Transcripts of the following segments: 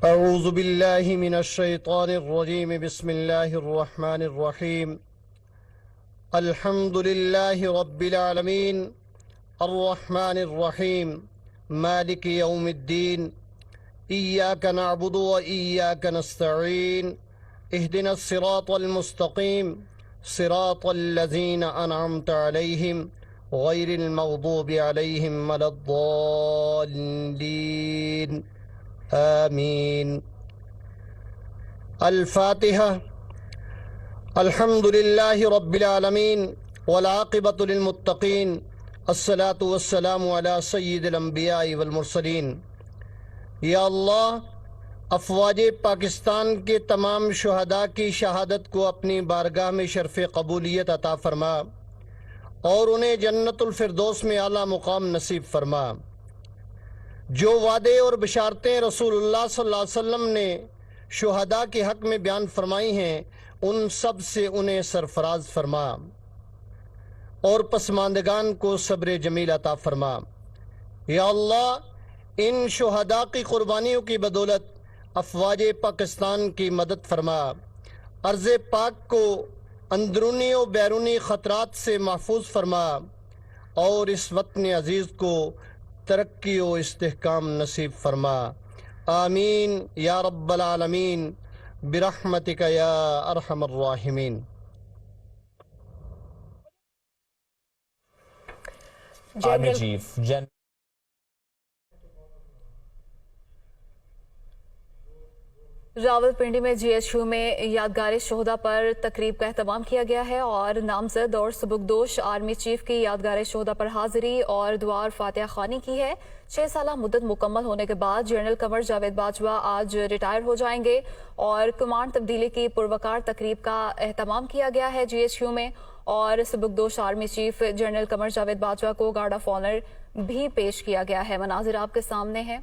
أعوذ بالله من الشيطان الرجيم بسم الله الرحمن الرحيم الحمد لله رب العالمين الرحمن الرحيم مالك يوم الدين إياك نعبد وإياك نستعين اهدنا الصراط المستقيم صراط الذين أنعمت عليهم غير المغضوب عليهم ولا الضالين آمین۔ الفاتحہ۔ الحمد للہ رب العالمین والعاقبۃ للمتقین الصلاۃ والسلام علی سید الانبیاء والمرسلین۔ یا اللہ، افواج پاکستان کے تمام شہداء کی شہادت کو اپنی بارگاہ میں شرف قبولیت عطا فرما اور انہیں جنت الفردوس میں اعلیٰ مقام نصیب فرما۔ جو وعدے اور بشارتیں رسول اللہ صلی اللہ علیہ وسلم نے شہداء کے حق میں بیان فرمائی ہیں، ان سب سے انہیں سرفراز فرما اور پسماندگان کو صبر جمیل عطا فرما۔ یا اللہ، ان شہداء کی قربانیوں کی بدولت افواج پاکستان کی مدد فرما، ارض پاک کو اندرونی و بیرونی خطرات سے محفوظ فرما اور اس وطن عزیز کو ترقی و استحکام نصیب فرما۔ آمین یا رب العالمین برحمتک یا ارحم الراحمین۔ آرمی چیف راولپنڈی میں جی ایچ یو میں یادگار شہداء پر تقریب کا اہتمام کیا گیا ہے اور نامزد اور سبکدوش آرمی چیف کی یادگار شہداء پر حاضری اور دعا اور فاتحہ خوانی کی ہے۔ 6 سالہ مدت مکمل ہونے کے بعد جنرل قمر جاوید باجوہ آج ریٹائر ہو جائیں گے اور کمانڈ تبدیلی کی پروقار تقریب کا اہتمام کیا گیا ہے جی ایچ یو میں، اور سبکدوش army chief general Qamar Javed Bajwa کو گارڈ آف آنر بھی پیش کیا گیا ہے۔ مناظر آپ کے سامنے ہیں۔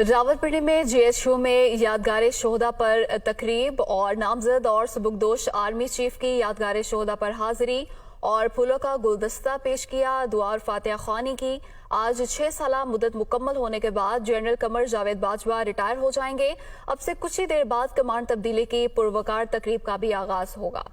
راولپنڈی میں جی ایچ یو میں یادگار شہداء پر تقریب اور نامزد اور سبکدوش آرمی چیف کی یادگار شہداء پر حاضری اور پھولوں کا گلدستہ پیش کیا، دعا اور فاتحہ خوانی کی۔ آج 6 سالہ مدت مکمل ہونے کے بعد جنرل قمر جاوید باجوہ ریٹائر ہو جائیں گے۔ اب سے کچھ ہی دیر بعد کمانڈ تبدیلی کی پروقار تقریب کا بھی آغاز ہوگا۔